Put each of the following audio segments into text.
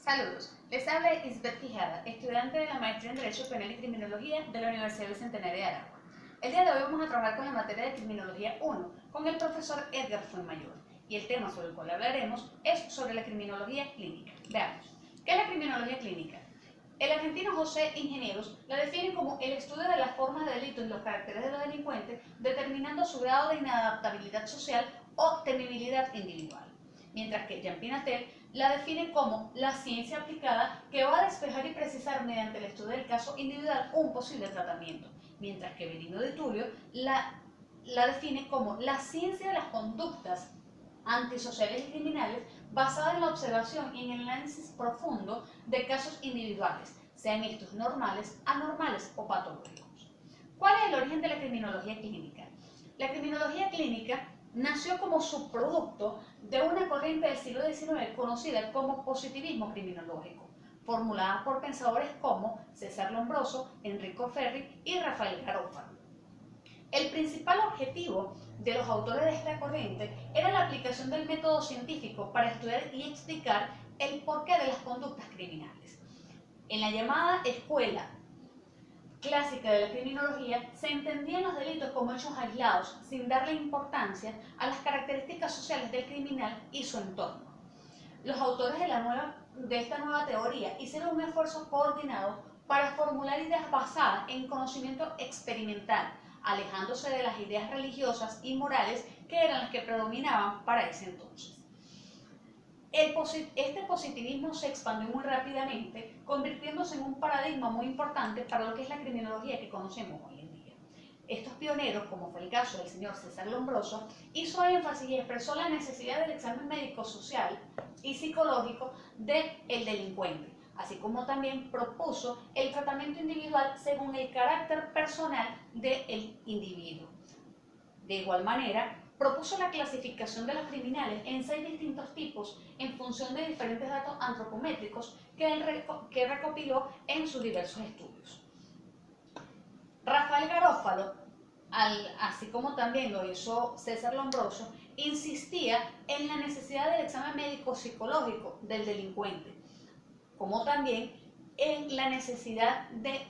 Saludos, les habla Isbeth Quijada, estudiante de la maestría en Derecho Penal y Criminología de la Universidad Bicentenaria de Aragua. El día de hoy vamos a trabajar con la materia de Criminología 1 con el profesor Edgar Fuenmayor y el tema sobre el cual hablaremos es sobre la criminología clínica. Veamos, ¿qué es la criminología clínica? El argentino José Ingenieros la define como el estudio de las formas de delito y los caracteres de los delincuentes, determinando su grado de inadaptabilidad social o temibilidad individual. Mientras que Jean Pinatel la define como la ciencia aplicada que va a despejar y precisar mediante el estudio del caso individual un posible tratamiento, mientras que Verino de Tulio la define como la ciencia de las conductas antisociales y criminales basada en la observación y en el análisis profundo de casos individuales, sean estos normales, anormales o patológicos. ¿Cuál es el origen de la criminología clínica? La criminología clínica nació como subproducto de una corriente del siglo XIX conocida como positivismo criminológico, formulada por pensadores como César Lombroso, Enrico Ferri y Rafael Garofalo. El principal objetivo de los autores de esta corriente era la aplicación del método científico para estudiar y explicar el porqué de las conductas criminales. En la llamada escuela clásica de la criminología se entendían los delitos como hechos aislados, sin darle importancia a las características sociales del criminal y su entorno. Los autores de esta nueva teoría hicieron un esfuerzo coordinado para formular ideas basadas en conocimiento experimental, alejándose de las ideas religiosas y morales que eran las que predominaban para ese entonces. Este positivismo se expandió muy rápidamente, convirtiéndose en un paradigma muy importante para lo que es la criminología que conocemos hoy en día. Estos pioneros, como fue el caso del señor César Lombroso, hizo énfasis y expresó la necesidad del examen médico social y psicológico del delincuente, así como también propuso el tratamiento individual según el carácter personal del individuo. De igual manera, propuso la clasificación de los criminales en 6 distintos tipos en función de diferentes datos antropométricos que recopiló en sus diversos estudios. Rafael Garofalo, así como también lo hizo César Lombroso, insistía en la necesidad del examen médico psicológico del delincuente, como también en la necesidad de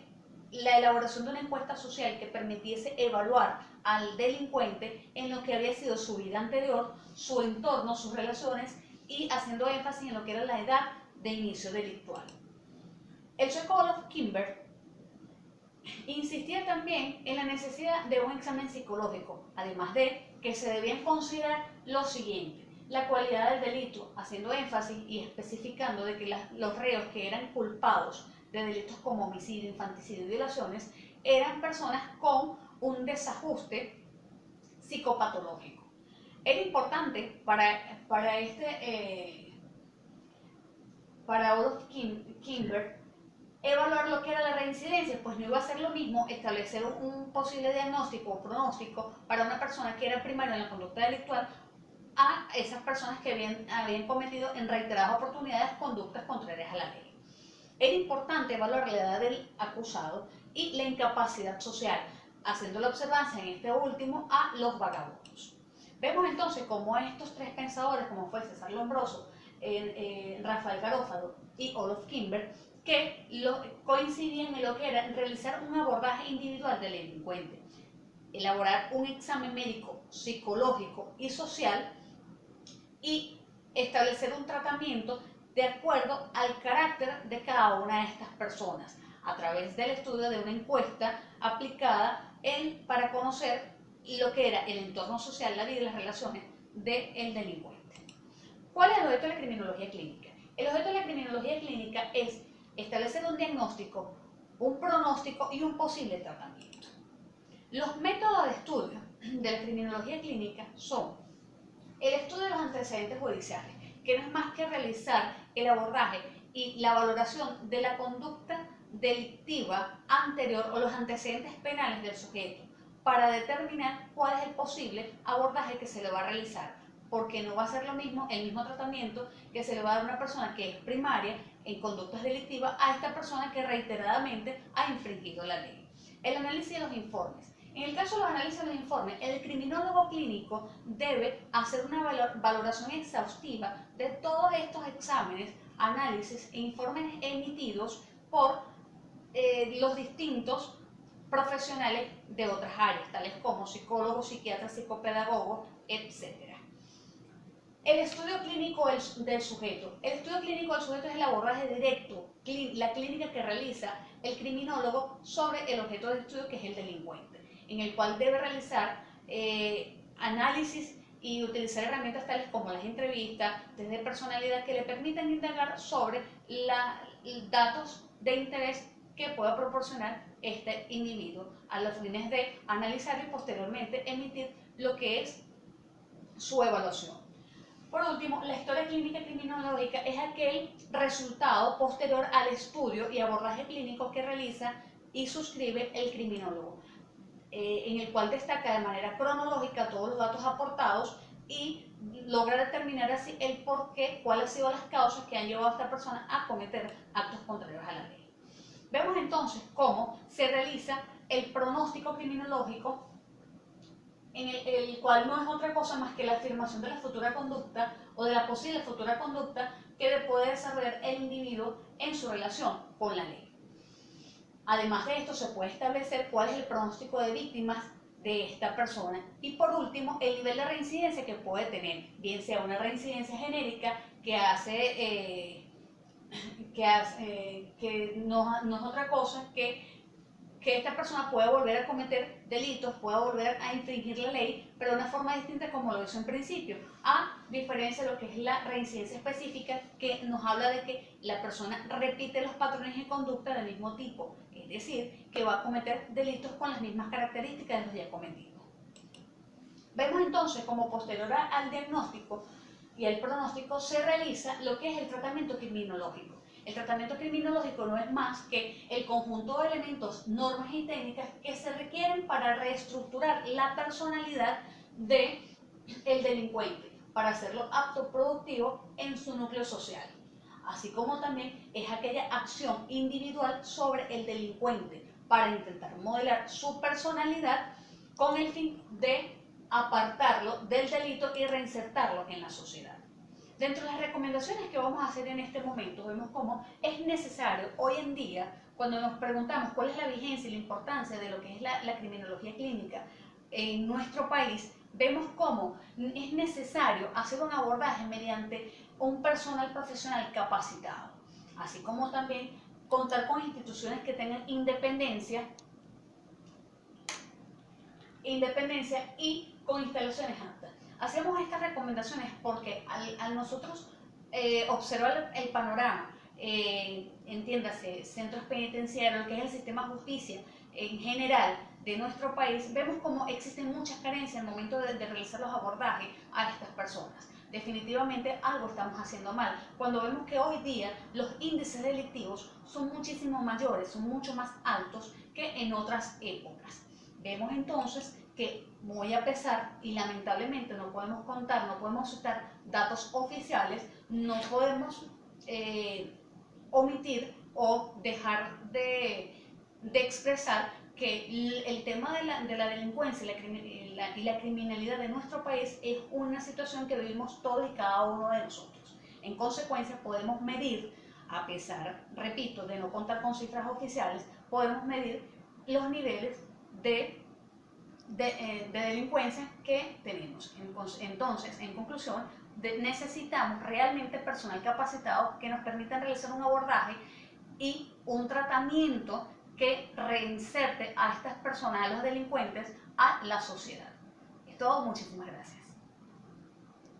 la elaboración de una encuesta social que permitiese evaluar al delincuente en lo que había sido su vida anterior, su entorno, sus relaciones y haciendo énfasis en lo que era la edad de inicio delictual. El sueco Olof Kimber insistía también en la necesidad de un examen psicológico, además de que se debían considerar lo siguiente: la cualidad del delito, haciendo énfasis y especificando de que los reos que eran culpados de delitos como homicidio, infanticidio y violaciones eran personas con un desajuste psicopatológico. Era importante para Olof Kimber evaluar lo que era la reincidencia, pues no iba a ser lo mismo establecer un posible diagnóstico o pronóstico para una persona que era primaria en la conducta delictual a esas personas que habían cometido en reiteradas oportunidades conductas contrarias a la ley. Era importante evaluar la edad del acusado y la incapacidad social, haciendo la observancia en este último a los vagabundos. Vemos entonces cómo estos tres pensadores, como fue César Lombroso, Rafael Garofalo y Olof Kimber, que coincidían en lo que era realizar un abordaje individual del delincuente, elaborar un examen médico, psicológico y social y establecer un tratamiento de acuerdo al carácter de cada una de estas personas, a través del estudio de una encuesta aplicada para conocer lo que era el entorno social, la vida y las relaciones del delincuente. ¿Cuál es el objeto de la criminología clínica? El objeto de la criminología clínica es establecer un diagnóstico, un pronóstico y un posible tratamiento. Los métodos de estudio de la criminología clínica son el estudio de los antecedentes judiciales, que no es más que realizar el abordaje y la valoración de la conducta delictiva anterior o los antecedentes penales del sujeto para determinar cuál es el posible abordaje que se le va a realizar, porque no va a ser lo mismo el mismo tratamiento que se le va a dar a una persona que es primaria en conductas delictivas a esta persona que reiteradamente ha infringido la ley. El análisis de los informes. En el caso de los análisis de los informes, el criminólogo clínico debe hacer una valoración exhaustiva de todos estos exámenes análisis e informes emitidos por los distintos profesionales de otras áreas, tales como psicólogos, psiquiatras, psicopedagogos, etc. El estudio clínico del sujeto. El estudio clínico del sujeto es el abordaje directo, la clínica que realiza el criminólogo sobre el objeto de estudio, que es el delincuente, en el cual debe realizar análisis y utilizar herramientas tales como las entrevistas, test de personalidad que le permitan indagar sobre datos de interés que pueda proporcionar este individuo a los fines de analizar y posteriormente emitir lo que es su evaluación. Por último, la historia clínica criminológica es aquel resultado posterior al estudio y abordaje clínico que realiza y suscribe el criminólogo, en el cual destaca de manera cronológica todos los datos aportados y logra determinar así el por qué, cuáles han sido las causas que han llevado a esta persona a cometer actos contrarios a la ley. Vemos entonces cómo se realiza el pronóstico criminológico, en el cual no es otra cosa más que la afirmación de la futura conducta o de la posible futura conducta que puede desarrollar el individuo en su relación con la ley. Además de esto, se puede establecer cuál es el pronóstico de víctimas de esta persona y, por último, el nivel de reincidencia que puede tener, bien sea una reincidencia genérica que no es otra cosa que esta persona pueda volver a cometer delitos, pueda volver a infringir la ley, pero de una forma distinta como lo hizo en principio, a diferencia de lo que es la reincidencia específica, que nos habla de que la persona repite los patrones de conducta del mismo tipo, es decir, que va a cometer delitos con las mismas características de los ya cometidos. Vemos entonces como posterior al diagnóstico y al pronóstico se realiza lo que es el tratamiento criminológico. El tratamiento criminológico no es más que el conjunto de elementos, normas y técnicas que se requieren para reestructurar la personalidad del delincuente, para hacerlo apto productivo en su núcleo social. Así como también es aquella acción individual sobre el delincuente para intentar modelar su personalidad con el fin de apartarlo del delito y reinsertarlo en la sociedad. Dentro de las recomendaciones que vamos a hacer en este momento, vemos cómo es necesario hoy en día, cuando nos preguntamos cuál es la vigencia y la importancia de lo que es la criminología clínica en nuestro país, vemos cómo es necesario hacer un abordaje mediante un personal profesional capacitado, así como también contar con instituciones que tengan independencia y con instalaciones aptas. Hacemos estas recomendaciones porque al nosotros observar el panorama, entiéndase, centros penitenciarios, lo que es el sistema de justicia en general de nuestro país, vemos como existen muchas carencias al momento de realizar los abordajes a estas personas. Definitivamente algo estamos haciendo mal, cuando vemos que hoy día los índices delictivos son muchísimo mayores, son mucho más altos que en otras épocas. Vemos entonces que muy a pesar y lamentablemente no podemos contar, no podemos citar datos oficiales, no podemos omitir o dejar de expresar que el tema de la delincuencia y la criminalidad de nuestro país es una situación que vivimos todos y cada uno de nosotros. En consecuencia, podemos medir, a pesar, repito, de no contar con cifras oficiales, podemos medir los niveles de delincuencia que tenemos. Entonces, en conclusión, necesitamos realmente personal capacitado que nos permita realizar un abordaje y un tratamiento que reinserte a estas personas, a los delincuentes, a la sociedad. Es todo, muchísimas gracias.